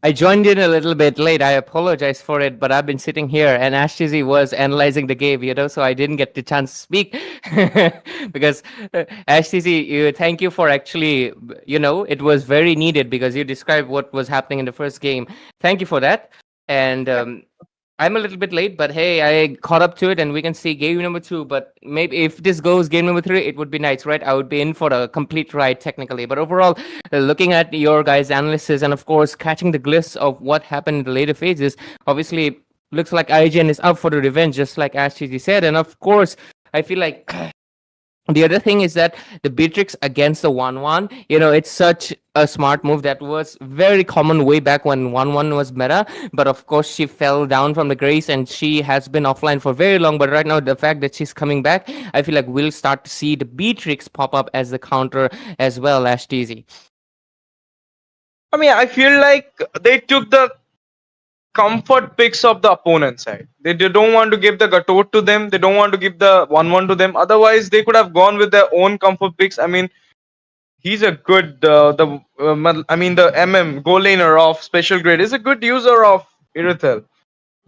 I joined in a little bit late. I apologize for it, but I've been sitting here and Ashtizi was analyzing the game, so I didn't get the chance to speak because Ashtizi, thank you for actually, it was very needed because you described what was happening in the first game. Thank you for that. And I'm a little bit late, but hey, I caught up to it and we can see game number 2. But maybe if this goes game number 3, it would be nice, right? I would be in for a complete ride technically. But overall, looking at your guys' analysis and of course catching the glimpse of what happened in the later phases, obviously looks like IGN is up for the revenge, just like Ashiji said. And of course, I feel like the other thing is that the Beatrix against the 1-1, it's such a smart move that was very common way back when 1-1 was meta. But of course, she fell down from the grace and she has been offline for very long. But right now, the fact that she's coming back, I feel like we'll start to see the Beatrix pop up as the counter as well as TZ. I mean, I feel like they took the comfort picks of the opponent side. They don't want to give the Gatot to them. They don't want to give the 1-1 to them. Otherwise, they could have gone with their own comfort picks. I mean, he's a good the goal laner of special grade is a good user of Irithel.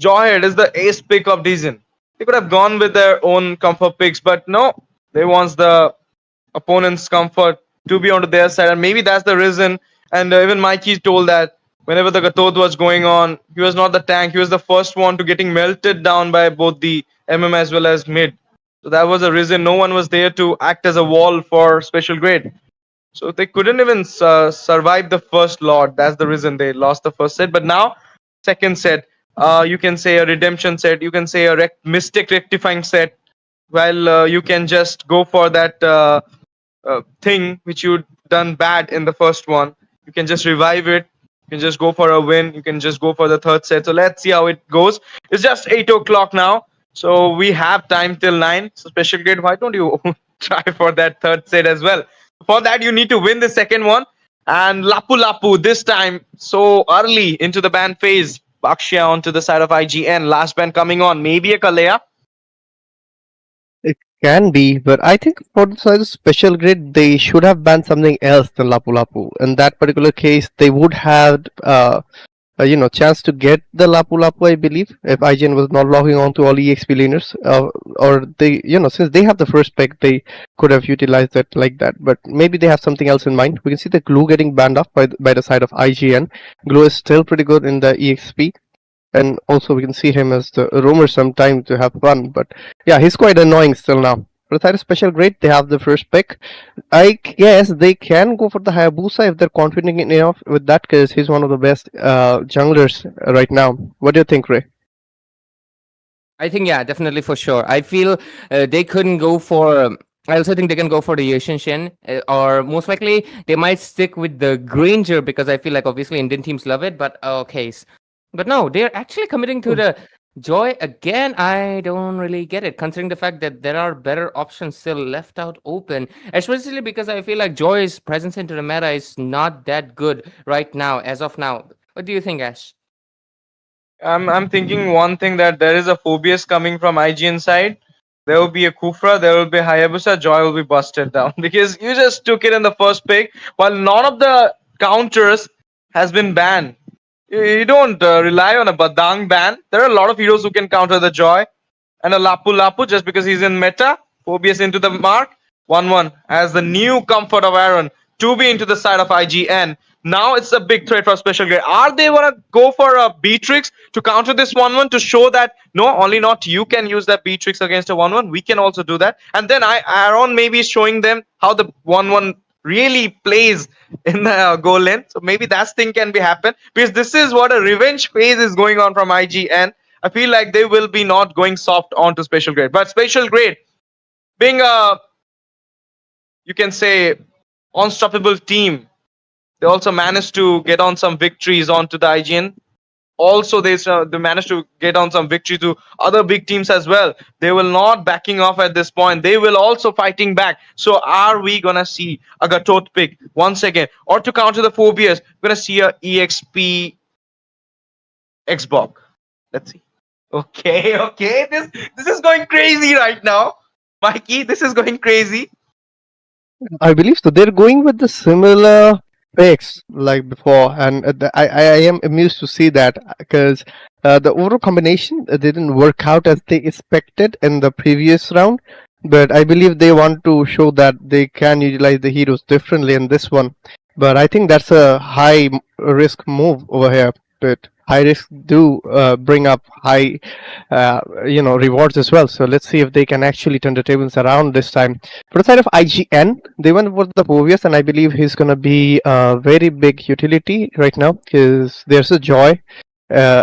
Jawhead is the ace pick of Dizen. They could have gone with their own comfort picks, but no, they want the opponent's comfort to be onto their side, and maybe that's the reason. And even Mikey told that whenever the Gatot was going on, he was not the tank. He was the first one to getting melted down by both the as well as mid. So that was the reason no one was there to act as a wall for special grade. So they couldn't even survive the first lot. That's the reason they lost the first set. But now, second set, you can say a redemption set. You can say a mystic rectifying set. Well, you can just go for that thing which you done bad in the first one. You can just revive it. You can just go for a win. You can just go for the third set. So let's see how it goes. It's just 8 o'clock now. So we have time till 9. So special grade, why don't you try for that third set as well? For that, you need to win the second one. And Lapu Lapu this time so early into the ban phase. Bakshia onto the side of IGN. Last ban coming on. Maybe a Kalea. It can be, but I think for the size of special grade, they should have banned something else than Lapu Lapu. In that particular case, they would have, chance to get the Lapu Lapu, I believe, if IGN was not logging on to all EXP laners. Or they, since they have the first pick, they could have utilized it like that. But maybe they have something else in mind. We can see the Glue getting banned off by the side of IGN. Glue is still pretty good in the EXP. And also we can see him as the roamer sometime to have fun, but yeah, he's quite annoying still now. But that is special grade, they have the first pick. I guess they can go for the Hayabusa if they're confident enough with that, because he's one of the best junglers right now. What do you think, Ray? I think, yeah, definitely for sure. I feel they couldn't go for. I also think they can go for the Yoshin, or most likely they might stick with the Granger because I feel like obviously Indian teams love it. But okay, but no, they're actually committing to the Joy again. I don't really get it, considering the fact that there are better options still left out open, especially because I feel like Joy's presence into the meta is not that good right now, as of now. What do you think, Ash? I'm thinking one thing, that there is a Phobius coming from IGN side. There will be a Kufra, there will be Hayabusa, Joy will be busted down because you just took it in the first pick while none of the counters has been banned. You don't rely on a Badang ban. There are a lot of heroes who can counter the Joy, and a Lapu Lapu just because he's in meta. Phobius into the mark. 1-1 as the new comfort of Aaron. 2B into the side of IGN. Now it's a big threat for special grade. Are they gonna go for a Beatrix to counter this 1-1 to show that no, only not you can use that Beatrix against a 1-1. We can also do that. And then Aaron maybe is showing them how the 1-1 really plays in the goal lane. So maybe that thing can be happen, because this is what a revenge phase is going on from IGN. I feel like they will be not going soft onto special grade, but special grade being a, you can say, unstoppable team, they also managed to get on some victories onto the IGN. Also, they managed to get on some victory to other big teams as well. They will not backing off at this point. They will also fighting back. So are we gonna see a Gatot pick once again, or to counter the Phobias, we're gonna see a EXP Xbox? Let's see. Okay, this is going crazy right now, Mikey. This is going crazy. I believe so. They're going with the similar picks like before, and I am amused to see that because the overall combination didn't work out as they expected in the previous round. But I believe they want to show that they can utilize the heroes differently in this one. But I think that's a high risk move over here. But high risk do bring up high, rewards as well. So let's see if they can actually turn the tables around this time. For the side of IGN, they went for the Povius, and I believe he's gonna be a very big utility right now because there's a joy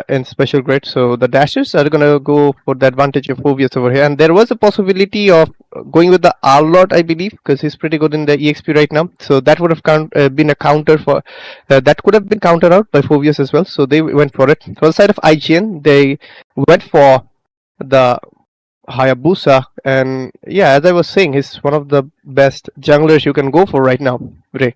in special grade. So the dashers are gonna go for the advantage of Povius over here, and there was a possibility of going with the Arlot, I believe, because he's pretty good in the EXP right now. So that would have been a counter for that could have been countered out by Povius as well. So they went for it. For the side of IGN, they went for the Hayabusa, and yeah, as I was saying, he's one of the best junglers you can go for right now, Ray.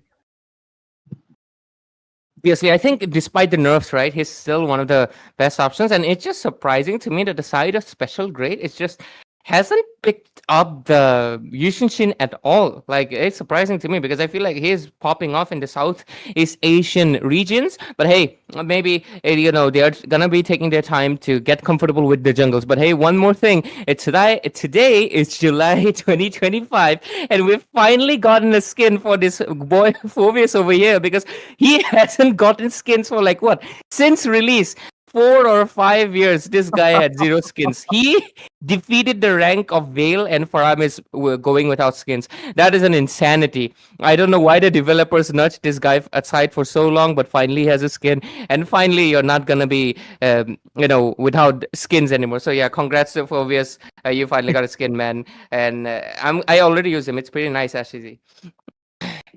Obviously, I think despite the nerfs, right, he's still one of the best options, and it's just surprising to me that the side of special grade is just hasn't picked up the Yushinshin at all. Like, it's surprising to me because I feel like he's popping off in the Southeast Asian regions. But hey, maybe they're gonna be taking their time to get comfortable with the jungles. But hey, one more thing: today is July 2025, and we've finally gotten a skin for this boy Phobius over here because he hasn't gotten skins for like what since release. 4 or 5 years, this guy had 0 skins. He defeated the rank of Vale, and Faram is going without skins. That is an insanity. I don't know why the developers nudged this guy aside for so long, but finally he has a skin, and finally you're not gonna be, without skins anymore. So yeah, congrats to Phobius. You finally got a skin, man, and I already use him. It's pretty nice, actually.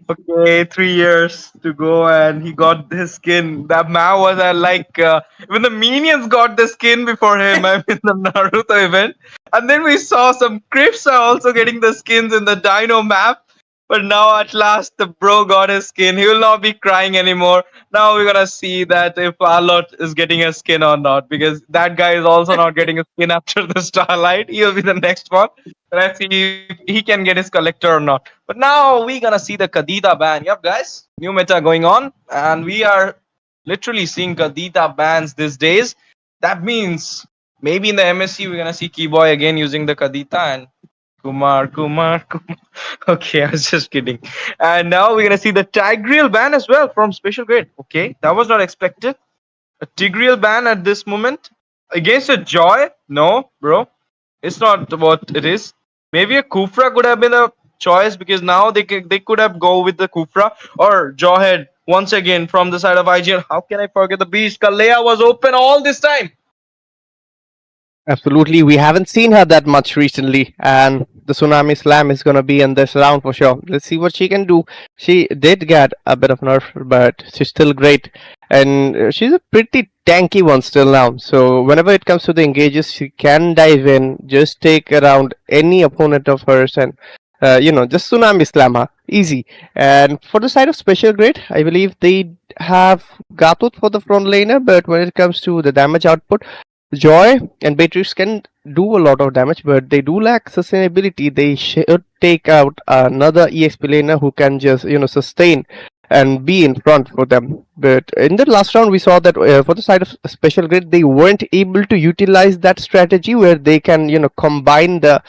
Okay, 3 years to go, and he got his skin. That man was even the minions got the skin before him. I mean, the Naruto event, and then we saw some Crips are also getting the skins in the Dino map. But now at last the bro got his skin. He will not be crying anymore. Now we're gonna see that if Arlot is getting a skin or not, because that guy is also not getting a skin after the Starlight. He'll be the next one. Let's see if he can get his collector or not. But now we're gonna see the Kadita ban. Yep, guys, new meta going on, and we are literally seeing Kadita bans these days. That means maybe in the MSC we're gonna see Keyboy again using the Kadita and Kumar. Okay, I was just kidding. And now we're gonna see the Tigreal ban as well from special grade. Okay, that was not expected. A Tigreal ban at this moment against a Joy? No, bro, it's not what it is. Maybe a Kufra could have been a choice because now they could have go with the Kufra or Jawhead once again from the side of IGN. How can I forget the beast? Kalea was open all this time. Absolutely, we haven't seen her that much recently, and the Tsunami Slam is gonna be in this round for sure. Let's see what she can do. She did get a bit of nerf, but she's still great, and she's a pretty tanky one still now. So whenever it comes to the engages, she can dive in, just take around any opponent of hers, and just Tsunami Slam her, easy. And for the side of special grade, I believe they have Gatut for the front laner, but when it comes to the damage output, Joy and Beatrix can do a lot of damage, but they do lack sustainability. They should take out another EXP laner who can just sustain and be in front for them. But in the last round, we saw that for the side of special grade, they weren't able to utilize that strategy where they can combine the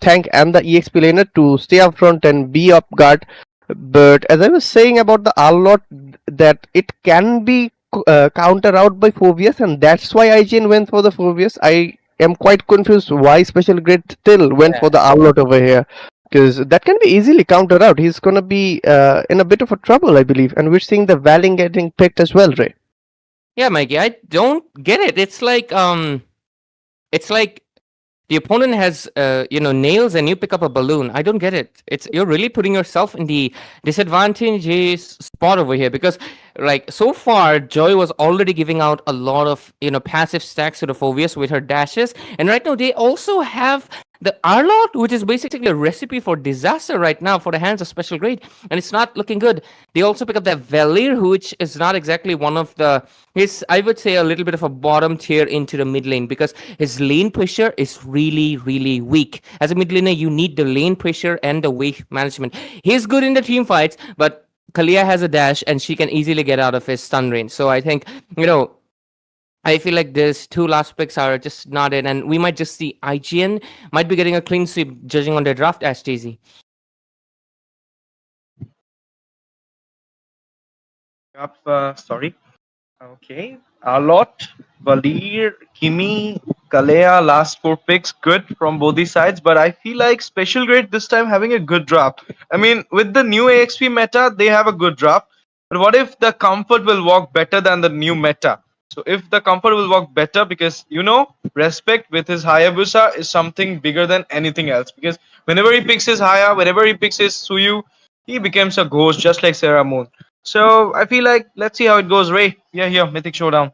tank and the EXP laner to stay up front and be up guard. But as I was saying about the Arlot, that it can be counter out by Phobius, and that's why IGN went for the Phobius. I am quite confused why special grade still went for the Arlot over here, because that can be easily counter out. He's gonna be in a bit of a trouble, I believe, and we're seeing the Valing getting picked as well, Ray. Yeah, Mikey, I don't get it. It's like the opponent has nails and you pick up a balloon. I don't get it. You're really putting yourself in the disadvantageous spot over here because like so far Joy was already giving out a lot of passive stacks to the Phobius with her dashes, and right now they also have the Arlot, which is basically a recipe for disaster right now for the hands of special grade, and it's not looking good. They also pick up that Velir, which is not exactly one of I would say a little bit of a bottom tier into the mid lane because his lane pressure is really, really weak. As a mid laner, you need the lane pressure and the wave management. He's good in the team fights, but Kalia has a dash and she can easily get out of his stun range. So I think, I feel like these two last picks are just not in, and we might just see IGN might be getting a clean sweep judging on their draft, Ash Daisy. Yup, sorry. Okay. Alot, Valir, Kimi, Kalea, last four picks, good from both these sides. But I feel like Special Grade this time having a good draft. I mean, with the new AXP meta, they have a good draft. But what if the comfort will work better than the new meta? So if the comfort will work better, because respect with his Hayabusa is something bigger than anything else. Because whenever he picks his Haya, whenever he picks his Suyu, he becomes a ghost just like Sarah Moon. So I feel like let's see how it goes. Ray, yeah, here, Mythic Showdown.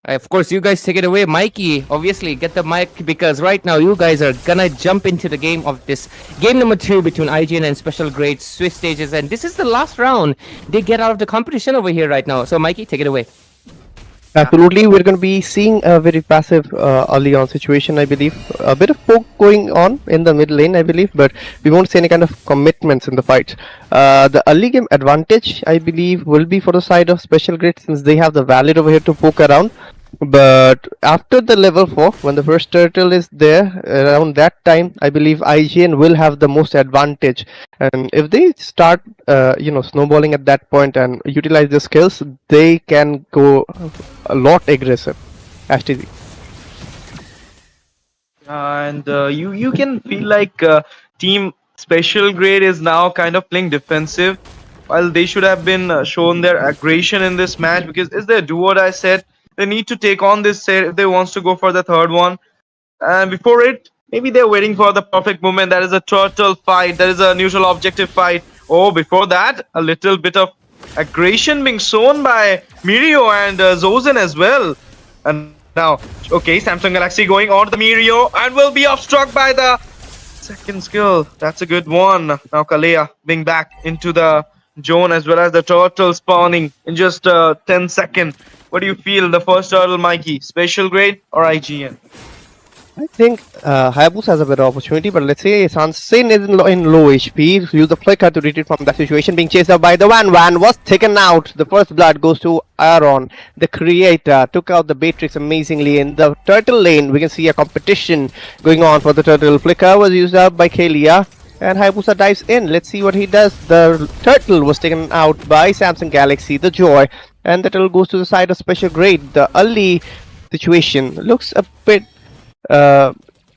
Of course, you guys take it away. Mikey, obviously, get the mic because right now you guys are gonna jump into the game of this game number 2 between IGN and Special Grade Swiss Stages. And this is the last round. They get out of the competition over here right now. So, Mikey, take it away. Absolutely, we're going to be seeing a very passive early on situation, I believe. A bit of poke going on in the mid lane, I believe, but we won't see any kind of commitments in the fight. The early game advantage, I believe, will be for the side of Special Grade since they have the Valid over here to poke around. But after the level 4, when the first turtle is there, around that time, I believe IGN will have the most advantage. And if they start, snowballing at that point and utilize the skills, they can go a lot aggressive. HTZ. And you can feel like Team Special Grade is now kind of playing defensive, while they should have been shown their aggression in this match, because is their do what I said. They need to take on this set if they wants to go for the third one. And before it, maybe they're waiting for the perfect moment. That is a turtle fight. That is a neutral objective fight. Oh, before that, a little bit of aggression being shown by Mirio and Zozen as well. And now, okay, Samsung Galaxy going on to the Mirio and will be struck by the second skill. That's a good one. Now Kalea being back into the zone as well as the turtle spawning in just 10 seconds. What do you feel? The first turtle, Mikey, Special Grade or IGN? I think Hayabusa has a better opportunity, but let's say Sansin is in low HP. Use the flicker to retreat from that situation. Being chased out by the Van was taken out. The first blood goes to Aaron, the creator. Took out the Beatrix amazingly. In the turtle lane, we can see a competition going on for the turtle. Flicker was used up by Kalia. And Hayabusa dives in. Let's see what he does. The turtle was taken out by Samsung Galaxy, the Joy. And the turtle goes to the side of Special Grade. The early situation looks a bit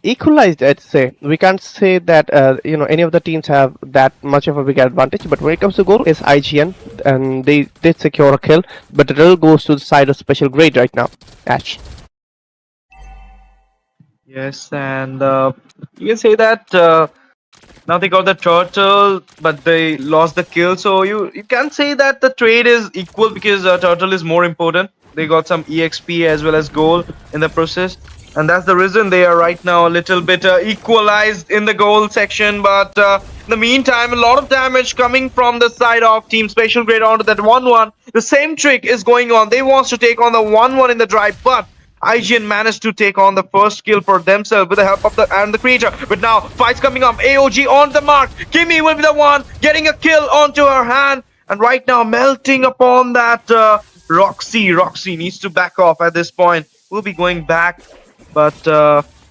equalized, I'd say. We can't say that any of the teams have that much of a big advantage, but when it comes to goal, it's IGN, and they did secure a kill, but the turtle goes to the side of Special Grade right now. Ash. Yes, and you can say that now they got the turtle, but they lost the kill. So you can say that the trade is equal because turtle is more important. They got some EXP as well as gold in the process. And that's the reason they are right now a little bit equalized in the goal section. But in the meantime, a lot of damage coming from the side of Team Special Grade onto that 1-1. The same trick is going on. They want to take on the 1-1 in the drive, but IGN managed to take on the first kill for themselves with the help of the creature. But now, fights coming up. AOG on the mark. Kimmy will be the one getting a kill onto her hand. And right now, melting upon that Roxy. Roxy needs to back off at this point. We'll be going back. But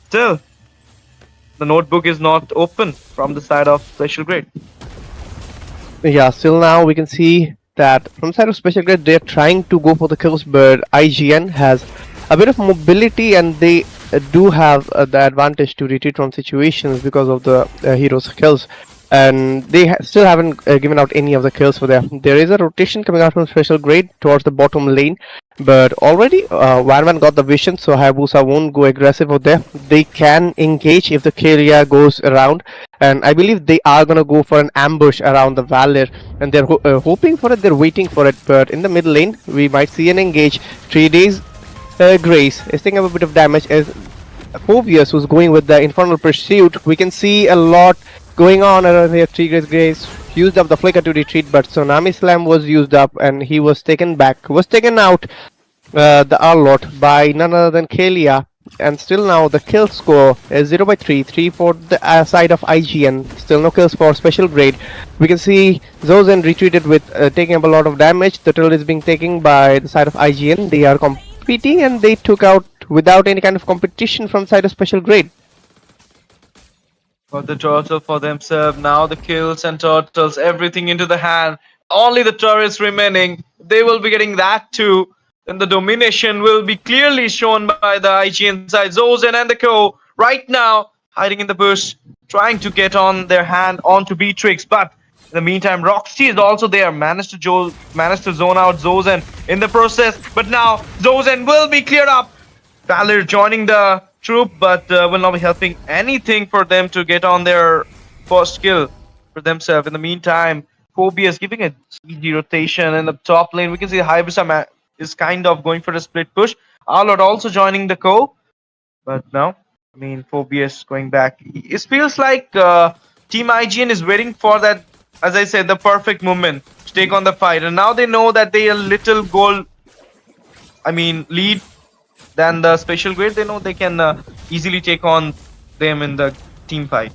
still, the notebook is not open from the side of Special Grade. Yeah, still now we can see that from the side of Special Grade, they're trying to go for the kills, but IGN has a bit of mobility and they do have the advantage to retreat from situations because of the hero's kills. And they still haven't given out any of the kills for them. There is a rotation coming out from Special Grade towards the bottom lane, but already Van got the vision, so Hayabusa won't go aggressive over there. They can engage if the Kalia goes around, and I believe they are gonna go for an ambush around the Valor, and they're hoping for it, they're waiting for it, but in the mid lane, we might see an engage. 3 days Grace is taking a bit of damage as Phobius was going with the Infernal Pursuit. We can see a lot going on around here. 3 days Grace used up the flicker to retreat, but Tsunami Slam was used up and he was taken back, was taken out the Arlot by none other than Kalia. and still now the kill score is 0/3, 3 for the side of IGN. Still no kills for special grade. We can see Zozen retreated with taking up a lot of damage. The turtle is being taken by the side of IGN. They are competing and they took out without any kind of competition from the side of special grade. Got the turtle for themselves. Now the kills and turtles, everything into the hand. Only the turrets remaining. They will be getting that too. Then the domination will be clearly shown by the IGN side. Zozen and the co right now hiding in the bush, trying to get on their hand onto Beatrix. But in the meantime, Roxy is also there. Managed to zone out Zozen in the process. But now Zozen will be cleared up. Valor joining the troop, but will not be helping anything for them to get on their first kill for themselves. In the meantime, Phobius giving a easy rotation in the top lane. We can see Hybris is kind of going for a split push. Arlord also joining the co, but no, I mean Phobius going back. It feels like Team IGN is waiting for that, as I said, the perfect moment to take on the fight, and now they know that they are little goal, lead than the special grade. They know they can easily take on them in the team fight.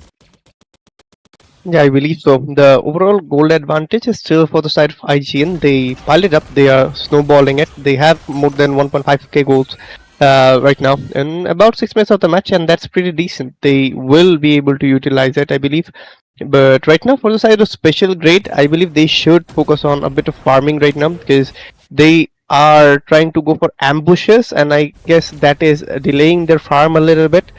Yeah, I believe so. The overall gold advantage is still for the side of IGN. They piled it up. They are snowballing it. They have more than 1.5k goals right now in about 6 minutes of the match, and that's pretty decent. They will be able to utilize it, I believe. But right now, for the side of special grade, I believe they should focus on a bit of farming right now, because they are trying to go for ambushes, and I guess that is delaying their farm a little bit.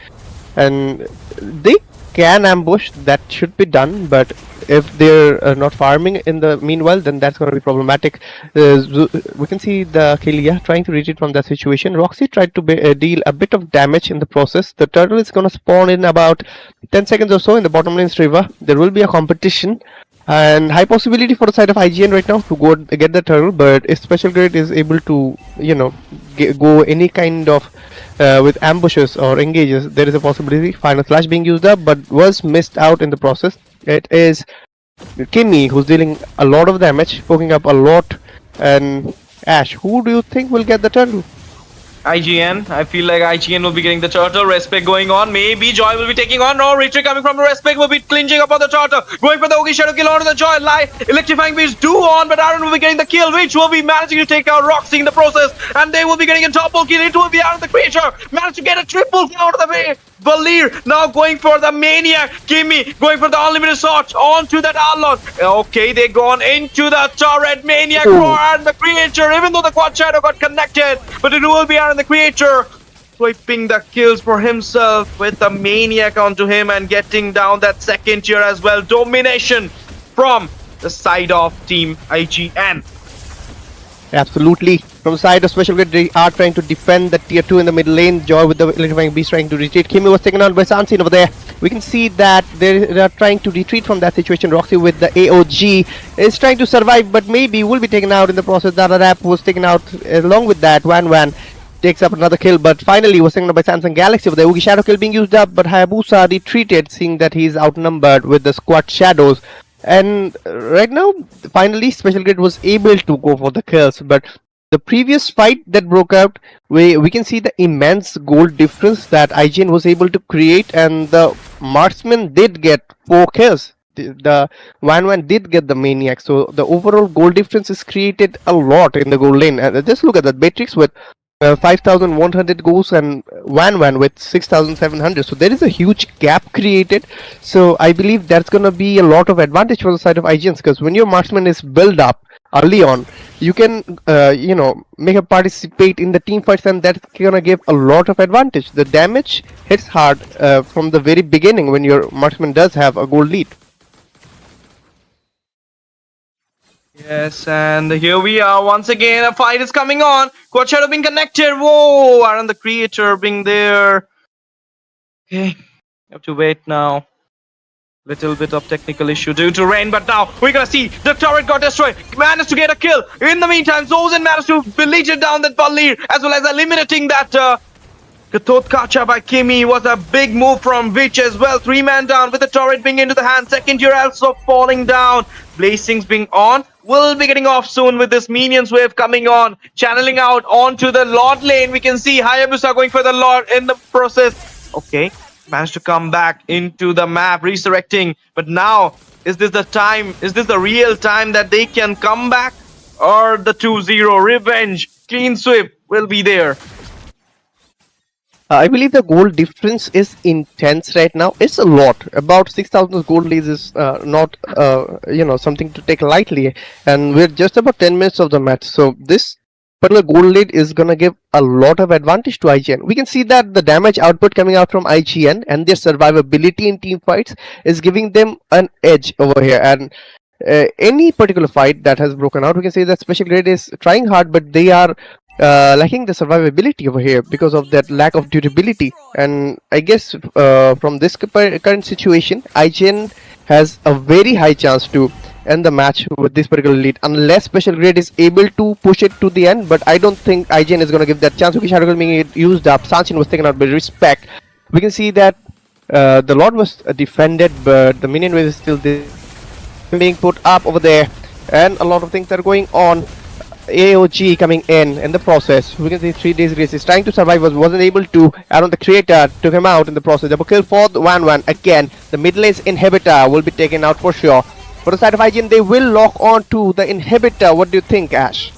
And they can ambush, that should be done, but if they're not farming in the meanwhile, then that's going to be problematic. We can see the Kalia trying to retreat from that situation. Roxy tried to deal a bit of damage in the process. The turtle is going to spawn in about 10 seconds or so in the bottom lane river. There will be a competition, and high possibility for the side of IGN right now to go get the turtle, but if special grade is able to, go any kind of with ambushes or engages, there is a possibility. Final flash being used up, but was missed out in the process. It is Kimmy who's dealing a lot of damage, poking up a lot. And Ash, who do you think will get the turtle? IGN. I feel like IGN will be getting the turtle. Respect going on. Maybe Joy will be taking on. No, retreat coming from the Respect will be clinching upon the turtle. Going for the Ogi Shadow kill onto the Joy. Electrifying beats do on, but Aaron will be getting the kill, which will be managing to take out Roxy in the process. And they will be getting a double kill. It will be Aaron the creature. Managed to get a triple kill out of the way. Valir now going for the Maniac. Kimmy going for the unlimited sword onto that Arlord. Okay, they gone into the turret. Maniac roar and the creature, even though the quad shadow got connected, but it will be Aaron the creature sweeping the kills for himself with the Maniac onto him and getting down that second tier as well. Domination from the side of Team IGN. Absolutely. From the side of special grade, they are trying to defend the tier 2 in the middle lane. Joy with the electrifying beast trying to retreat. Kimmy was taken out by Sansin over there. We can see that they are trying to retreat from that situation. Roxy with the AOG is trying to survive, but maybe will be taken out in the process. Dada Rap was taken out along with that. Wan takes up another kill, but finally was taken out by Samsung Galaxy over there. Ugi Shadow kill being used up, but Hayabusa retreated, seeing that he is outnumbered with the squad shadows. And right now, finally, special grade was able to go for the kills, but the previous fight that broke out, we can see the immense gold difference that IGN was able to create, and the marksman did get 4 kills. The Wan did get the Maniac, so the overall gold difference is created a lot in the gold lane. And just look at that, Beatrix with 5,100 goals and Wan with 6,700. So there is a huge gap created. So I believe that's gonna be a lot of advantage for the side of IGNs, because when your marksman is built up early on, you can make a participate in the team fights, and that's gonna give a lot of advantage. The damage hits hard from the very beginning when your marksman does have a gold lead. Yes, and here we are once again. A fight is coming on. Quad Shadow being connected. Whoa, Aaron the creator being there. Okay, have to wait now. Little bit of technical issue due to rain, but now we're gonna see the turret got destroyed. Managed to get a kill. In the meantime, Zozen managed to legion down that Valir, as well as eliminating that Katotkacha by Kimi was a big move from Witch as well. 3-man down with the turret being into the hand. Second year also falling down. Blazings being on. Will be getting off soon with this minions wave coming on. Channeling out onto the Lord lane. We can see Hayabusa going for the Lord in the process. Okay, managed to come back into the map, resurrecting. But now, is this the time? Is this the real time that they can come back? Or the 2-0 revenge, clean sweep will be there? I believe the gold difference is intense right now. It's a lot. About 6,000 gold leads is not, something to take lightly. And we're just about 10 minutes of the match. So this particular gold lead is gonna give a lot of advantage to IGN. We can see that the damage output coming out from IGN and their survivability in team fights is giving them an edge over here. And any particular fight that has broken out, we can say that special grade is trying hard, but they are lacking the survivability over here because of that lack of durability. And I guess from this current situation, IGN has a very high chance to end the match with this particular lead unless special grade is able to push it to the end. But I don't think IGN is going to give that chance. Uki Shadow being used up, Sanchin was taken out by respect. We can see that the Lord was defended, but the minion wave is still there, being put up over there, and a lot of things are going on. AOG coming in the process. We can see 3 days grace is trying to survive, wasn't able to, and on the creator took him out in the process. Double kill for the 1-1 again. The mid lane's inhibitor will be taken out for sure. For the side of IGN, they will lock on to the inhibitor. What do you think, Ash?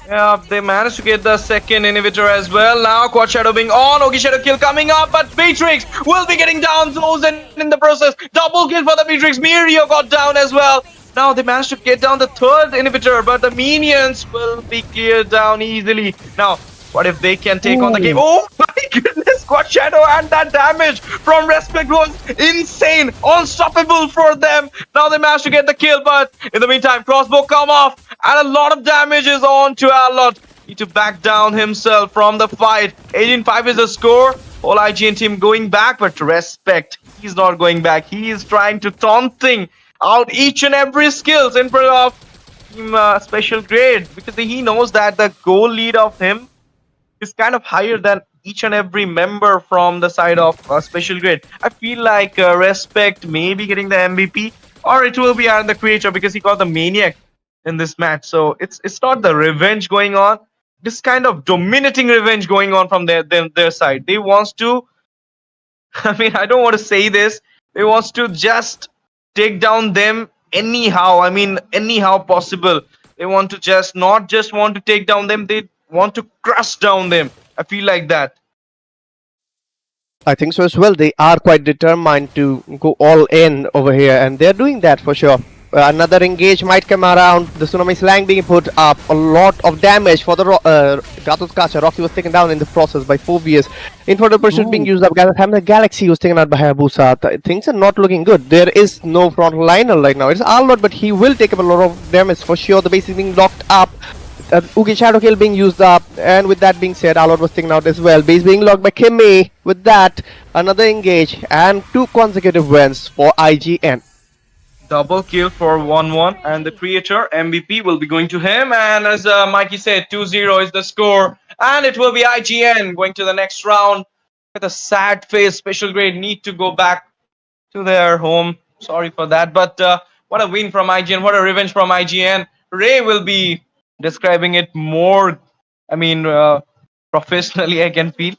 Yeah, they managed to get the second inhibitor as well. Now Quad Shadow being on, Ogi Shadow kill coming up, but Beatrix will be getting down frozen in the process. Double kill for the Beatrix. Mirio got down as well. Now they managed to get down the third inhibitor, but the minions will be cleared down easily. Now, what if they can take on the game? Oh my goodness, Quad Shadow, and that damage from Respect was insane. Unstoppable for them. Now they managed to get the kill, but in the meantime, crossbow come off, and a lot of damage is on to Alot. Need to back down himself from the fight. 18-5 is the score. Whole IGN team going back, but Respect, he's not going back. He is trying to taunting out each and every skills in front of team special grade, because he knows that the goal lead of him is kind of higher than each and every member from the side of special grade. I feel like Respect may be getting the MVP, or it will be Aaron the Creator, because he got the Maniac in this match. So it's not the revenge going on. This kind of dominating revenge going on from their side. They wants to, I mean, I don't want to say this. They wants to just take down them anyhow. I mean, anyhow possible. They want to just not just want to take down them. They want to crush down them. I feel like that. I think so as well. They are quite determined to go all in over here, and they're doing that for sure. Another engage might come around. The Tsunami Slang being put up. A lot of damage for the Gatos Kacha. Rocky was taken down in the process by Phobius. Infernal Pursuit being used up. The Galaxy was taken out by Hayabusa. Things are not looking good. There is no front liner right now. It's Arlott, but he will take up a lot of damage for sure. The base is being locked up. Ugi Shadow Kill being used up, and with that being said, Alot was taken out as well. Base being locked by Kimmy. With that, another engage and 2 consecutive wins for IGN. Double kill for 1-1, and the Creator MVP will be going to him. And as Mikey said, 2-0 is the score, and it will be IGN going to the next round with a sad face. Special grade need to go back to their home. Sorry for that, but what a win from IGN! What a revenge from IGN! Ray will be describing it more, I mean, professionally, I can feel.